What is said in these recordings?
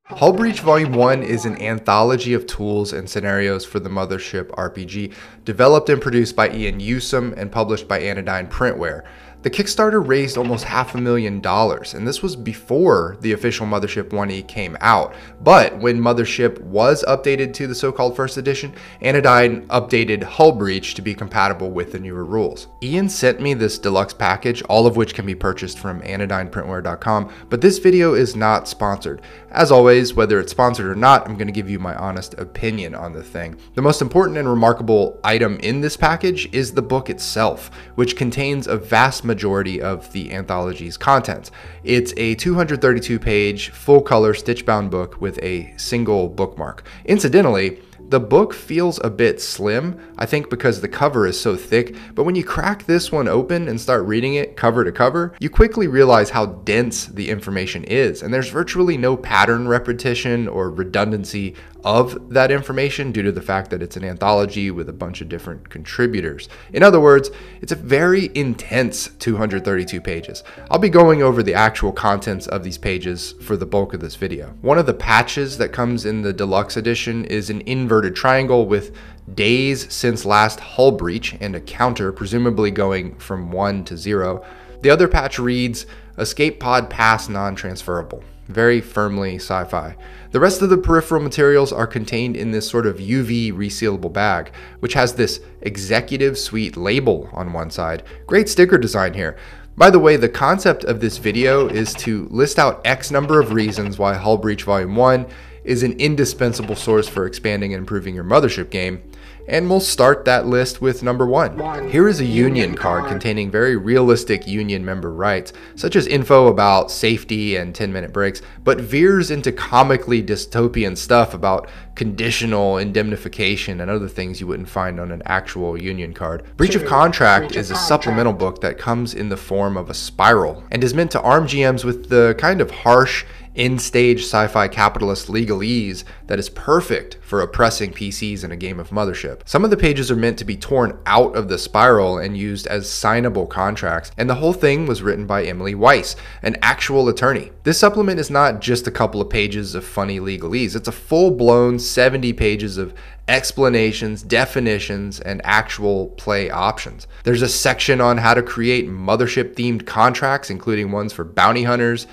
Hull Breach Volume 1 is an anthology of tools and scenarios for the Mothership RPG, developed and produced by Ian Newsom and published by Anodyne Printware. The Kickstarter raised almost $500,000, and this was before the official Mothership 1E came out. But when Mothership was updated to the so-called first edition, Anodyne updated Hull Breach to be compatible with the newer rules. Ian sent me this deluxe package, all of which can be purchased from anodyneprintware.com, but this video is not sponsored. As always, whether it's sponsored or not, I'm going to give you my honest opinion on the thing. The most important and remarkable item in this package is the book itself, which contains a vast majority of the anthology's contents. It's a 232-page, full-color, stitch-bound book with a single bookmark. Incidentally, the book feels a bit slim, I think because the cover is so thick, but when you crack this one open and start reading it cover to cover, you quickly realize how dense the information is, and there's virtually no pattern repetition or redundancy of that information due to the fact that it's an anthology with a bunch of different contributors. In other words, it's a very intense 232 pages. I'll be going over the actual contents of these pages for the bulk of this video. One of the patches that comes in the deluxe edition is an inverted triangle with days since last hull breach and a counter, presumably going from 1 to 0. The other patch reads, "Escape pod pass non-transferable." Very firmly sci-fi. The rest of the peripheral materials are contained in this sort of UV resealable bag, which has this executive suite label on one side. Great sticker design here. By the way, the concept of this video is to list out X number of reasons why Hull Breach Volume 1 is an indispensable source for expanding and improving your Mothership game, and we'll start that list with number 1. Here is a Union card containing very realistic Union member rights, such as info about safety and 10-minute breaks, but veers into comically dystopian stuff about conditional indemnification and other things you wouldn't find on an actual Union card. Breach of Contract is a supplemental book that comes in the form of a spiral and is meant to arm GMs with the kind of harsh, in-stage sci-fi capitalist legalese that is perfect for oppressing PCs in a game of Mothership. Some of the pages are meant to be torn out of the spiral and used as signable contracts, and the whole thing was written by Emily Weiss, an actual attorney. This supplement is not just a couple of pages of funny legalese, it's a full-blown 70 pages of explanations, definitions, and actual play options. There's a section on how to create Mothership-themed contracts, including ones for bounty hunters.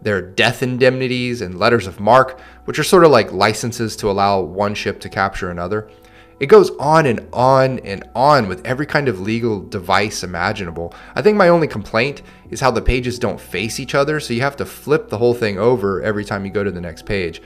There are death indemnities and letters of marque, which are sort of like licenses to allow one ship to capture another. It goes on and on and on with every kind of legal device imaginable. I think my only complaint is how the pages don't face each other, so you have to flip the whole thing over every time you go to the next page.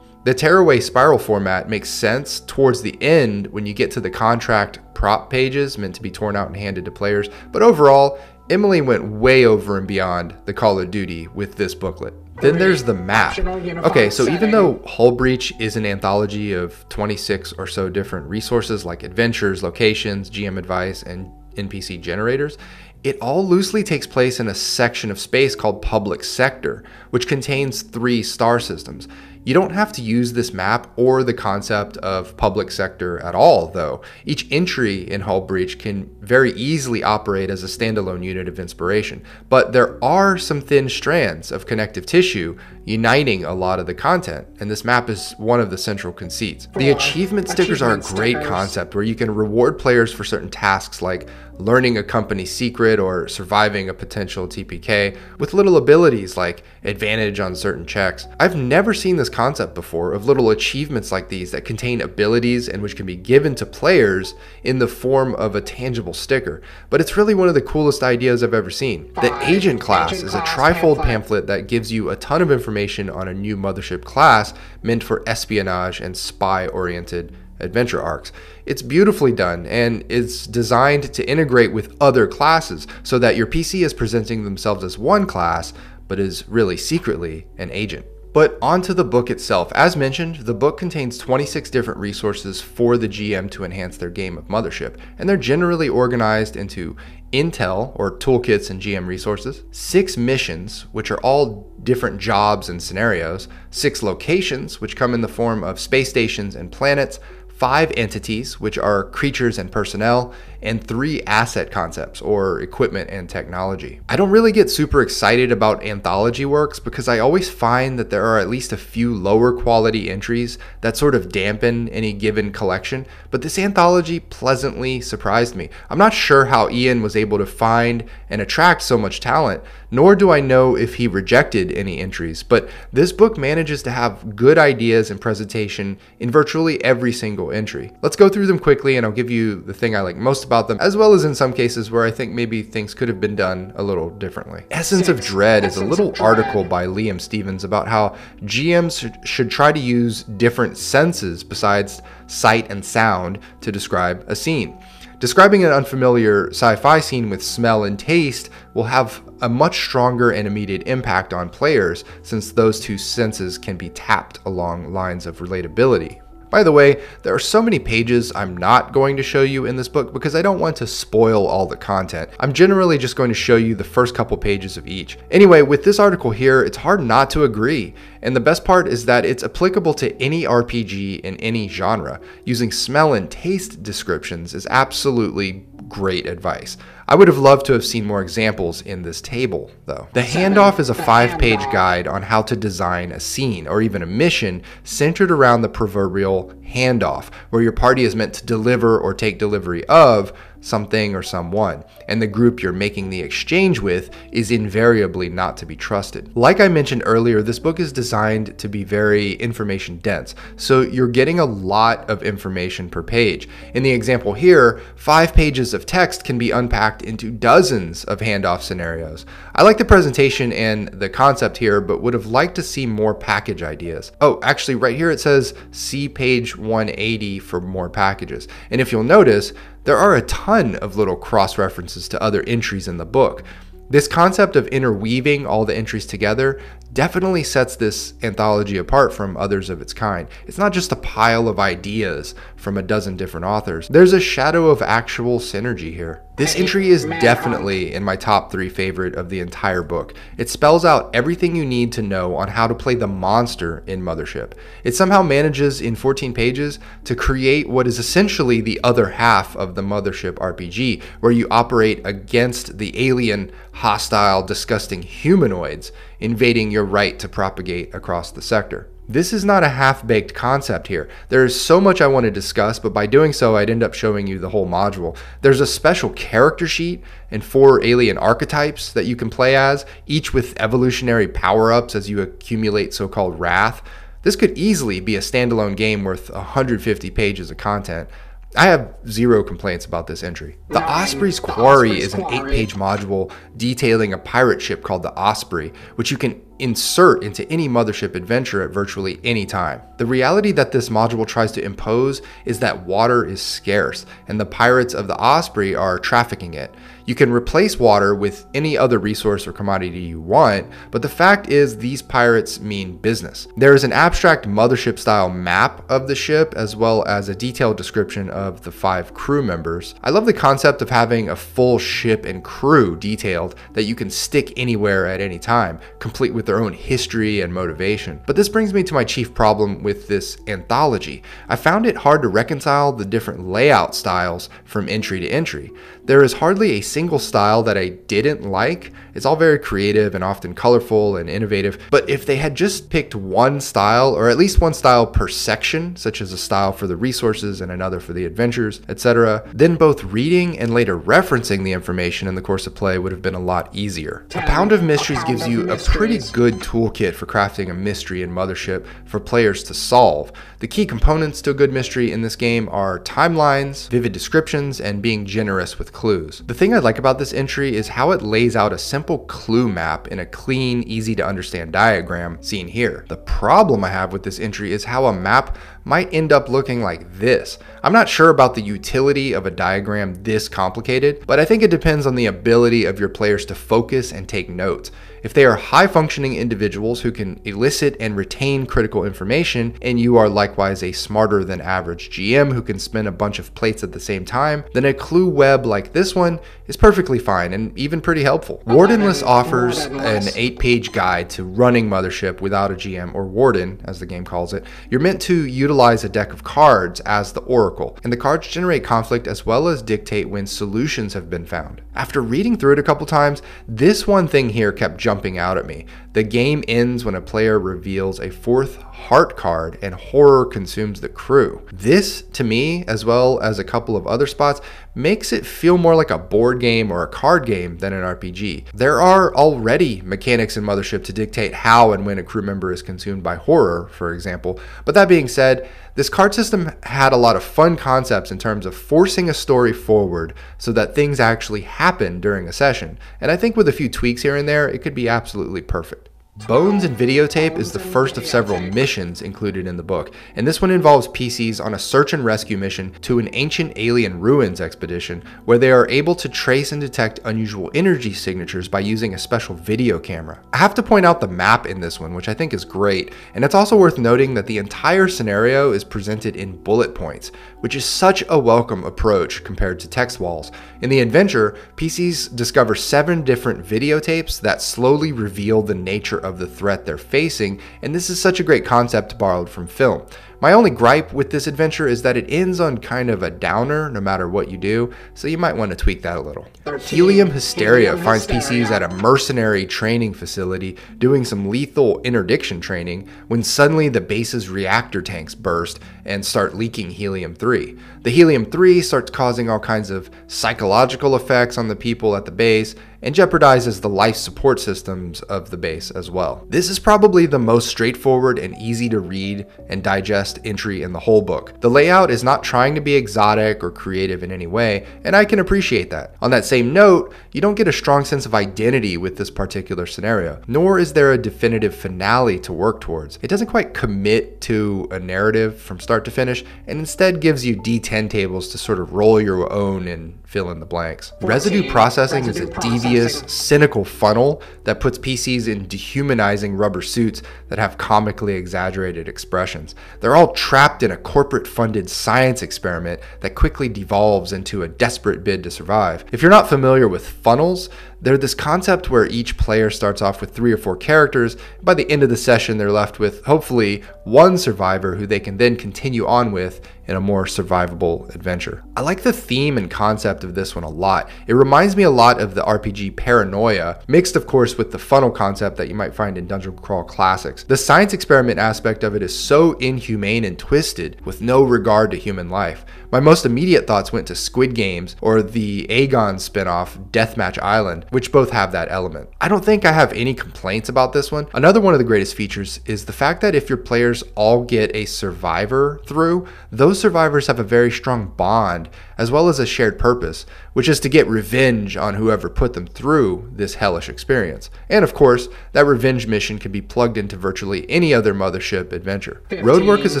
The tearaway spiral format makes sense towards the end when you get to the contract prop pages meant to be torn out and handed to players, but overall, Emily went way over and beyond the Call of Duty with this booklet. Then there's the map. Okay, so even though Hull Breach is an anthology of 26 or so different resources like adventures, locations, GM advice, and NPC generators, it all loosely takes place in a section of space called Public Sector, which contains 3 star systems. You don't have to use this map or the concept of public sector at all, though. Each entry in Hull Breach can very easily operate as a standalone unit of inspiration, but there are some thin strands of connective tissue uniting a lot of the content, and this map is one of the central conceits. The achievement stickers are a great concept where you can reward players for certain tasks like learning a company secret or surviving a potential TPK with little abilities like advantage on certain checks. I've never seen this concept before of little achievements like these that contain abilities and which can be given to players in the form of a tangible sticker, but it's really one of the coolest ideas I've ever seen. The Agent class is a trifold pamphlet that gives you a ton of information on a new Mothership class meant for espionage and spy-oriented adventure arcs. It's beautifully done and it's designed to integrate with other classes so that your PC is presenting themselves as one class but is really secretly an agent. But onto the book itself. As mentioned, the book contains 26 different resources for the GM to enhance their game of Mothership, and they're generally organized into intel or toolkits and GM resources, 6 missions, which are all different jobs and scenarios, 6 locations, which come in the form of space stations and planets, 5 entities, which are creatures and personnel, and 3 asset concepts, or equipment and technology. I don't really get super excited about anthology works because I always find that there are at least a few lower quality entries that sort of dampen any given collection, but this anthology pleasantly surprised me. I'm not sure how Ian was able to find and attract so much talent, nor do I know if he rejected any entries, but this book manages to have good ideas and presentation in virtually every single entry. Let's go through them quickly and I'll give you the thing I like most about them, as well as in some cases where I think maybe things could have been done a little differently. Essence of Dread is a little article by Liam Stevens about how GMs should try to use different senses besides sight and sound to describe a scene. Describing an unfamiliar sci-fi scene with smell and taste will have a much stronger and immediate impact on players, since those two senses can be tapped along lines of relatability. By the way, there are so many pages I'm not going to show you in this book because I don't want to spoil all the content. I'm generally just going to show you the first couple pages of each. Anyway, with this article here, it's hard not to agree. And the best part is that it's applicable to any RPG in any genre. Using smell and taste descriptions is absolutely great advice. I would have loved to have seen more examples in this table, though. The Handoff is a 5-page guide on how to design a scene, or even a mission, centered around the proverbial handoff, where your party is meant to deliver or take delivery of something or someone, and the group you're making the exchange with is invariably not to be trusted. Like I mentioned earlier, this book is designed to be very information dense, so you're getting a lot of information per page. In the example here, 5 pages of text can be unpacked into dozens of handoff scenarios. I like the presentation and the concept here, but would have liked to see more package ideas. Oh, actually right here it says see page 180 for more packages. And if you'll notice, there are a ton of little cross-references to other entries in the book. This concept of interweaving all the entries together definitely sets this anthology apart from others of its kind. It's not just a pile of ideas from a dozen different authors. There's a shadow of actual synergy here. This entry is definitely in my top 3 favorite of the entire book. It spells out everything you need to know on how to play the monster in Mothership. It somehow manages in 14 pages to create what is essentially the other half of the Mothership RPG, where you operate against the alien, hostile, disgusting humanoids invading your right to propagate across the sector. This is not a half-baked concept here. There is so much I want to discuss, but by doing so, I'd end up showing you the whole module. There's a special character sheet and 4 alien archetypes that you can play as, each with evolutionary power-ups as you accumulate so-called wrath. This could easily be a standalone game worth 150 pages of content. I have 0 complaints about this entry. The Osprey's Quarry is an 8-page module detailing a pirate ship called the Osprey, which you can insert into any Mothership adventure at virtually any time. The reality that this module tries to impose is that water is scarce, and the pirates of the Osprey are trafficking it. You can replace water with any other resource or commodity you want, but the fact is these pirates mean business. There is an abstract Mothership style map of the ship, as well as a detailed description of the 5 crew members. I love the concept of having a full ship and crew detailed that you can stick anywhere at any time, complete with their own history and motivation. But this brings me to my chief problem with this anthology. I found it hard to reconcile the different layout styles from entry to entry. There is hardly a single style that I didn't like. It's all very creative and often colorful and innovative, but if they had just picked one style, or at least one style per section, such as a style for the resources and another for the adventures, etc., then both reading and later referencing the information in the course of play would have been a lot easier. A Pound of Mysteries gives you a pretty good toolkit for crafting a mystery in Mothership for players to solve. The key components to a good mystery in this game are timelines, vivid descriptions, and being generous with clues. The thing I like about this entry is how it lays out a simple clue map in a clean, easy to understand diagram seen here. The problem I have with this entry is how a map might end up looking like this. I'm not sure about the utility of a diagram this complicated, but I think it depends on the ability of your players to focus and take notes. If they are high-functioning individuals who can elicit and retain critical information, and you are likewise a smarter than average GM who can spin a bunch of plates at the same time, then a clue web like this one is perfectly fine and even pretty helpful. Wardenless offers an 8-page guide to running Mothership without a GM, or warden as the game calls it. You're meant to utilize a deck of cards as the oracle, and the cards generate conflict as well as dictate when solutions have been found. After reading through it a couple times, this one thing here kept jumping out at me. The game ends when a player reveals a 4th heart card and horror consumes the crew. This, to me, as well as a couple of other spots, makes it feel more like a board game or a card game than an RPG. There are already mechanics in Mothership to dictate how and when a crew member is consumed by horror, for example. But that being said, this card system had a lot of fun concepts in terms of forcing a story forward so that things actually happen during a session. And I think with a few tweaks here and there, it could be absolutely perfect. Bones and Videotape is the first of several missions included in the book, and this one involves PCs on a search and rescue mission to an ancient alien ruins expedition where they are able to trace and detect unusual energy signatures by using a special video camera. I have to point out the map in this one, which I think is great, and it's also worth noting that the entire scenario is presented in bullet points, which is such a welcome approach compared to text walls. In the adventure, PCs discover 7 different videotapes that slowly reveal the nature of the threat they're facing, and this is such a great concept borrowed from film. My only gripe with this adventure is that it ends on kind of a downer no matter what you do, so you might want to tweak that a little. Helium Hysteria finds PCs at a mercenary training facility doing some lethal interdiction training when suddenly the base's reactor tanks burst and start leaking helium-3. The helium-3 starts causing all kinds of psychological effects on the people at the base and jeopardizes the life support systems of the base as well. This is probably the most straightforward and easy to read and digest entry in the whole book. The layout is not trying to be exotic or creative in any way, and I can appreciate that. On that same note, you don't get a strong sense of identity with this particular scenario, nor is there a definitive finale to work towards. It doesn't quite commit to a narrative from start to finish, and instead gives you D10 tables to sort of roll your own and fill in the blanks. Residue processing is a devious, cynical funnel that puts PCs in dehumanizing rubber suits that have comically exaggerated expressions. They're all trapped in a corporate-funded science experiment that quickly devolves into a desperate bid to survive. If you're not familiar with funnels, they're this concept where each player starts off with 3 or 4 characters. By the end of the session, they're left with, hopefully, one survivor who they can then continue on with in a more survivable adventure. I like the theme and concept of this one a lot. It reminds me a lot of the RPG Paranoia, mixed of course with the funnel concept that you might find in Dungeon Crawl Classics. The science experiment aspect of it is so inhumane and twisted with no regard to human life. My most immediate thoughts went to Squid Games or the Aegon spinoff Deathmatch Island, which both have that element. I don't think I have any complaints about this one. Another one of the greatest features is the fact that if your players all get a survivor through, those survivors have a very strong bond as well as a shared purpose, which is to get revenge on whoever put them through this hellish experience. And of course, that revenge mission can be plugged into virtually any other Mothership adventure. Roadwork is a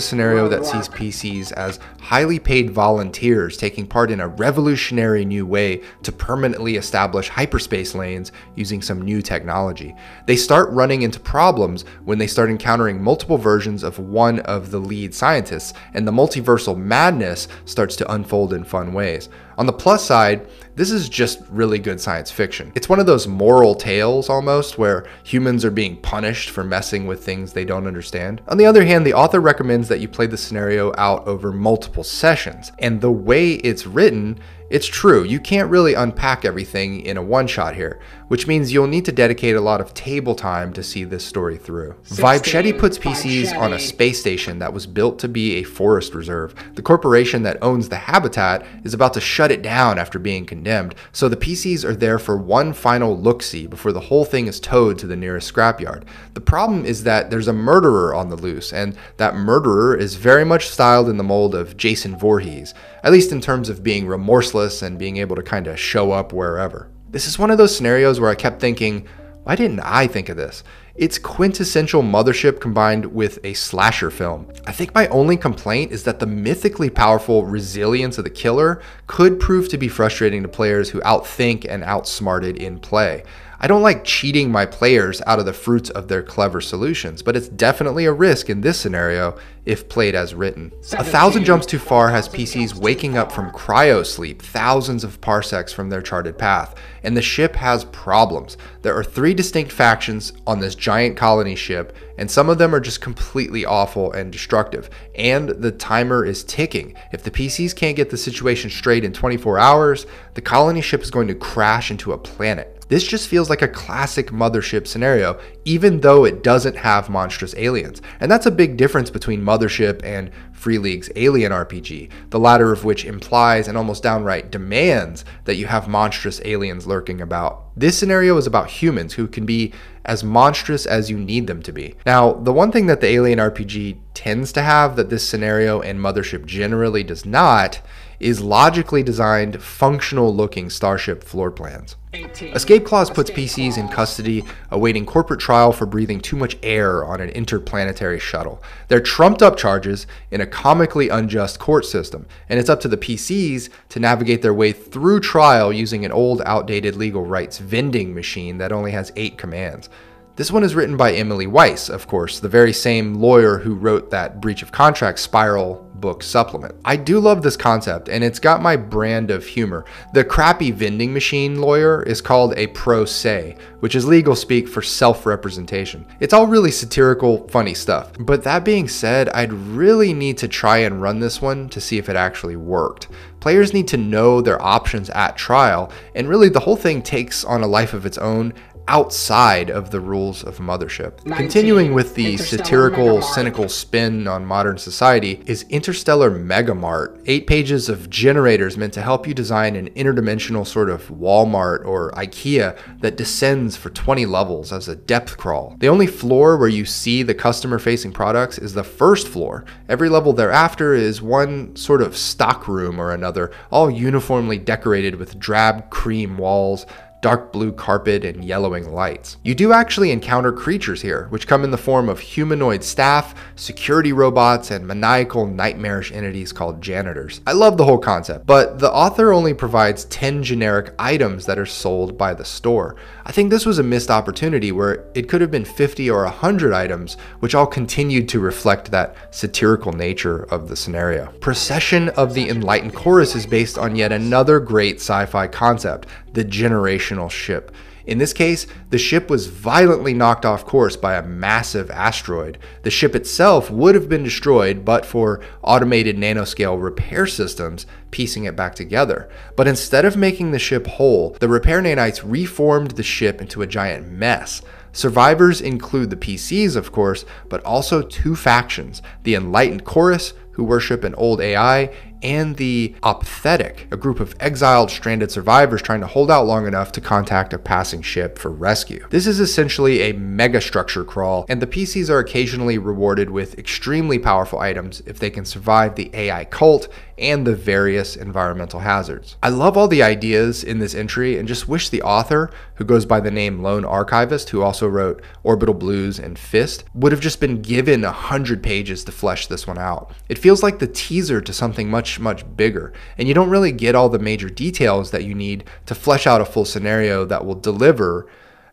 scenario that sees PCs as highly paid volunteers taking part in a revolutionary new way to permanently establish hyperspace lanes using some new technology. They start running into problems when they start encountering multiple versions of one of the lead scientists, and the multiversal madness starts to unfold in fun ways. On the plus side, this is just really good science fiction. It's one of those moral tales almost, where humans are being punished for messing with things they don't understand. On the other hand, the author recommends that you play the scenario out over multiple sessions, and the way it's written, it's true, you can't really unpack everything in a one-shot here, which means you'll need to dedicate a lot of table time to see this story through. Vibechete puts PCs on a space station that was built to be a forest reserve. The corporation that owns the habitat is about to shut it down after being condemned, so the PCs are there for one final look-see before the whole thing is towed to the nearest scrapyard. The problem is that there's a murderer on the loose, and that murderer is very much styled in the mold of Jason Voorhees, at least in terms of being remorseless and being able to kind of show up wherever. This is one of those scenarios where I kept thinking, why didn't I think of this? It's quintessential Mothership combined with a slasher film. I think my only complaint is that the mythically powerful resilience of the killer could prove to be frustrating to players who outthink and outsmarted in play. I don't like cheating my players out of the fruits of their clever solutions, but it's definitely a risk in this scenario if played as written. 1,000 Jumps Too Far has PCs waking up from cryosleep thousands of parsecs from their charted path, and the ship has problems. There are 3 distinct factions on this giant colony ship, and some of them are just completely awful and destructive, and the timer is ticking. If the PCs can't get the situation straight in 24 hours, the colony ship is going to crash into a planet. This just feels like a classic Mothership scenario, even though it doesn't have monstrous aliens. And that's a big difference between Mothership and Free League's Alien RPG, the latter of which implies and almost downright demands that you have monstrous aliens lurking about. This scenario is about humans who can be as monstrous as you need them to be. Now, the one thing that the Alien RPG tends to have that this scenario and Mothership generally does not is logically designed, functional-looking starship floor plans. Escape Clause puts PCs in custody, awaiting corporate trial for breathing too much air on an interplanetary shuttle. They're trumped up charges in a comically unjust court system, and it's up to the PCs to navigate their way through trial using an old, outdated legal rights vending machine that only has 8 commands. This one is written by Emily Weiss, of course, the very same lawyer who wrote that breach of contract spiral book supplement. I do love this concept, and it's got my brand of humor. The crappy vending machine lawyer is called a pro se, which is legal speak for self-representation. It's all really satirical, funny stuff. But that being said, I'd really need to try and run this one to see if it actually worked. Players need to know their options at trial, and really the whole thing takes on a life of its own outside of the rules of Mothership. Continuing with the satirical, cynical spin on modern society is Interstellar Mart, 8 pages of generators meant to help you design an interdimensional sort of Walmart or IKEA that descends for 20 levels as a depth crawl. The only floor where you see the customer-facing products is the first floor. Every level thereafter is one sort of stock room or another, all uniformly decorated with drab cream walls, dark blue carpet, and yellowing lights. You do actually encounter creatures here, which come in the form of humanoid staff, security robots, and maniacal, nightmarish entities called janitors. I love the whole concept, but the author only provides 10 generic items that are sold by the store. I think this was a missed opportunity where it could have been 50 or 100 items, which all continued to reflect that satirical nature of the scenario. Procession of the Enlightened Chorus is based on yet another great sci-fi concept, the generational ship. In this case, the ship was violently knocked off course by a massive asteroid. The ship itself would have been destroyed but for automated nanoscale repair systems piecing it back together. But instead of making the ship whole, the repair nanites reformed the ship into a giant mess. Survivors include the PCs, of course, but also 2 factions, the Enlightened Chorus, who worship an old AI, and the Apathetic, a group of exiled, stranded survivors trying to hold out long enough to contact a passing ship for rescue. This is essentially a megastructure crawl, and the PCs are occasionally rewarded with extremely powerful items if they can survive the AI cult and the various environmental hazards. I love all the ideas in this entry and just wish the author, who goes by the name Lone Archivist, who also wrote Orbital Blues and Fist, would have just been given 100 pages to flesh this one out. It feels like the teaser to something much bigger, and you don't really get all the major details that you need to flesh out a full scenario that will deliver,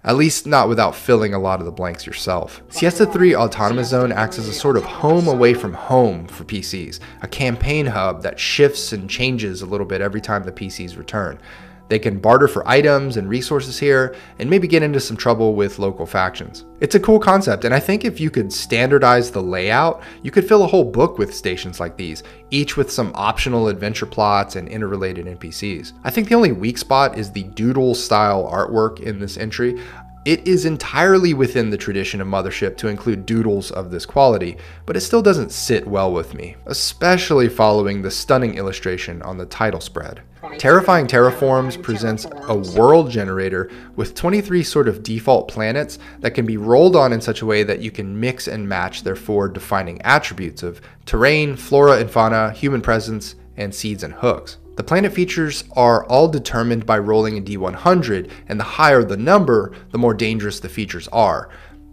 at least not without filling a lot of the blanks yourself. Siesta 3 Autonomous Zone acts as a sort of home away from home for PCs, a campaign hub that shifts and changes a little bit every time the PCs return. They can barter for items and resources here, and maybe get into some trouble with local factions. It's a cool concept, and I think if you could standardize the layout, you could fill a whole book with stations like these, each with some optional adventure plots and interrelated NPCs. I think the only weak spot is the doodle-style artwork in this entry. It is entirely within the tradition of Mothership to include doodles of this quality, but it still doesn't sit well with me, especially following the stunning illustration on the title spread. Terrifying Terraforms presents a world generator with 23 sort of default planets that can be rolled on in such a way that you can mix and match their 4 defining attributes of terrain, flora and fauna, human presence, and seeds and hooks. The planet features are all determined by rolling a D100, and the higher the number, the more dangerous the features are.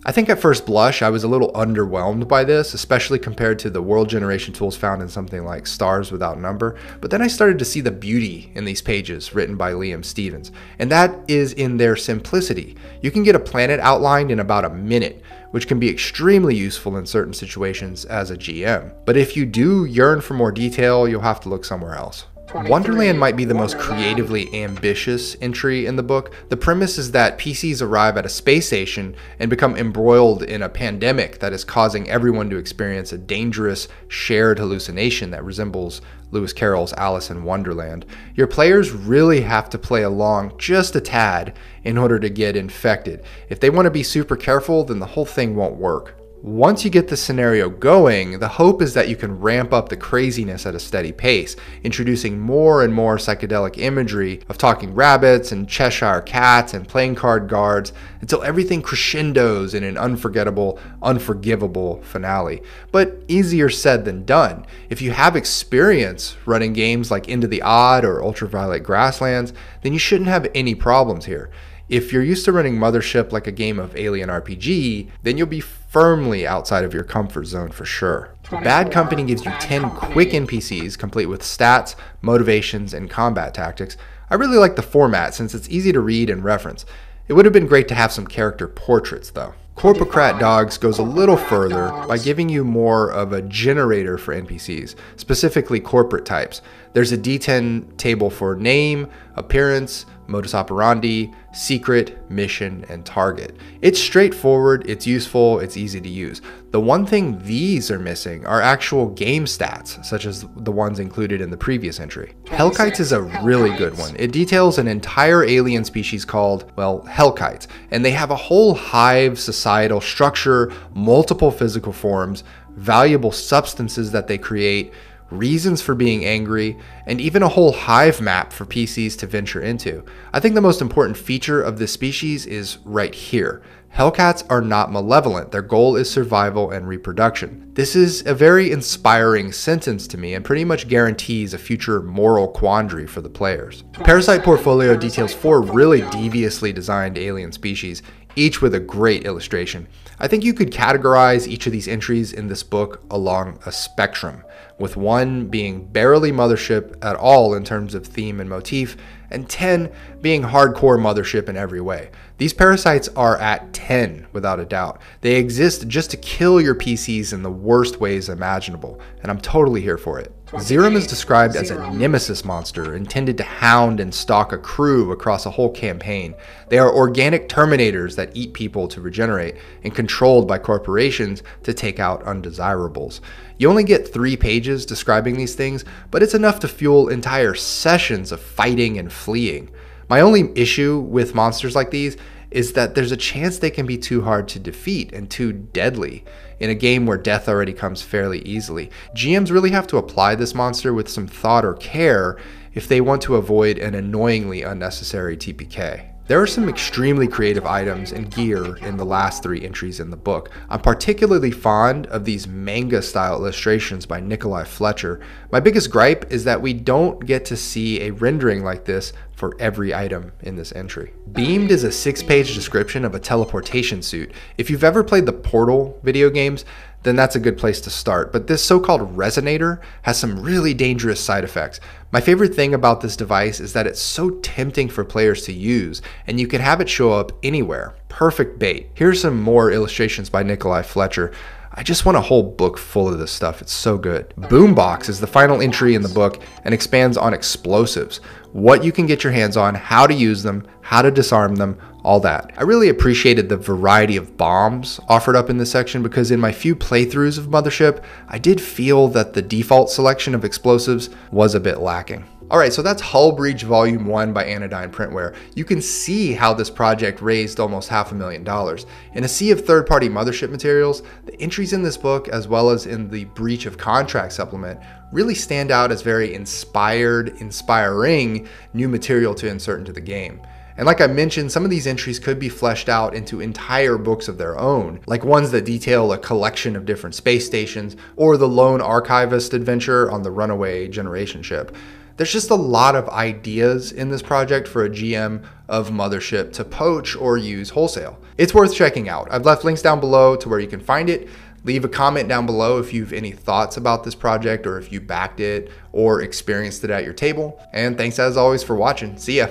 I think at first blush, I was a little underwhelmed by this, especially compared to the world generation tools found in something like Stars Without Number, but then I started to see the beauty in these pages written by Liam Stevens, and that is in their simplicity. You can get a planet outlined in about a minute, which can be extremely useful in certain situations as a GM. But if you do yearn for more detail, you'll have to look somewhere else. Wonderland might be the most creatively ambitious entry in the book. The premise is that PCs arrive at a space station and become embroiled in a pandemic that is causing everyone to experience a dangerous shared hallucination that resembles Lewis Carroll's Alice in Wonderland. Your players really have to play along just a tad in order to get infected. If they want to be super careful, then the whole thing won't work. Once you get the scenario going, the hope is that you can ramp up the craziness at a steady pace, introducing more and more psychedelic imagery of talking rabbits and Cheshire cats and playing card guards until everything crescendos in an unforgettable, unforgivable finale. But easier said than done. If you have experience running games like Into the Odd or Ultraviolet Grasslands, then you shouldn't have any problems here. If you're used to running Mothership like a game of Alien RPG, then you'll be firmly outside of your comfort zone for sure. Bad Company gives you 10 quick NPCs complete with stats, motivations, and combat tactics. I really like the format since it's easy to read and reference. It would have been great to have some character portraits though. Corpocrat Dogs goes a little further by giving you more of a generator for NPCs, specifically corporate types. There's a D10 table for name, appearance, modus operandi, secret, mission, and target. It's straightforward, it's useful, it's easy to use. The one thing these are missing are actual game stats, such as the ones included in the previous entry. Hellkites is a really good one. It details an entire alien species called, well, hellkites, and they have a whole hive societal structure, multiple physical forms, valuable substances that they create, reasons for being angry, and even a whole hive map for PCs to venture into. I think the most important feature of this species is right here. Hellcats are not malevolent. Their goal is survival and reproduction. This is a very inspiring sentence to me and pretty much guarantees a future moral quandary for the players. Parasite Portfolio details 4 really deviously designed alien species, each with a great illustration. I think you could categorize each of these entries in this book along a spectrum, with 1 being barely Mothership at all in terms of theme and motif, and 10 being hardcore Mothership in every way. These parasites are at 10 without a doubt. They exist just to kill your PCs in the worst ways imaginable, and I'm totally here for it. Xeiram is described as a nemesis monster intended to hound and stalk a crew across a whole campaign. They are organic terminators that eat people to regenerate and controlled by corporations to take out undesirables. You only get 3 pages describing these things, but it's enough to fuel entire sessions of fighting and fleeing. My only issue with monsters like these is that there's a chance they can be too hard to defeat and too deadly in a game where death already comes fairly easily. GMs really have to apply this monster with some thought or care if they want to avoid an annoyingly unnecessary TPK. There are some extremely creative items and gear in the last 3 entries in the book. I'm particularly fond of these manga-style illustrations by Nikolai Fletcher. My biggest gripe is that we don't get to see a rendering like this for every item in this entry. Beamed is a 6-page description of a teleportation suit. If you've ever played the Portal video games, then that's a good place to start. But this so-called resonator has some really dangerous side effects. My favorite thing about this device is that it's so tempting for players to use, and you can have it show up anywhere. Perfect bait. Here's some more illustrations by Nikolai Fletcher. I just want a whole book full of this stuff. It's so good. Boombox is the final entry in the book and expands on explosives, what you can get your hands on, how to use them, how to disarm them, all that. I really appreciated the variety of bombs offered up in this section because in my few playthroughs of Mothership, I did feel that the default selection of explosives was a bit lacking. Alright, so that's Hull Breach Volume 1 by Anodyne Printware. You can see how this project raised almost $500,000. In a sea of third-party Mothership materials, the entries in this book, as well as in the Breach of Contract supplement, really stand out as very inspiring new material to insert into the game. And like I mentioned, some of these entries could be fleshed out into entire books of their own, like ones that detail a collection of different space stations, or the lone archivist adventure on the runaway generation ship. There's just a lot of ideas in this project for a GM of Mothership to poach or use wholesale. It's worth checking out. I've left links down below to where you can find it. Leave a comment down below if you have any thoughts about this project or if you backed it or experienced it at your table. And thanks as always for watching. See ya.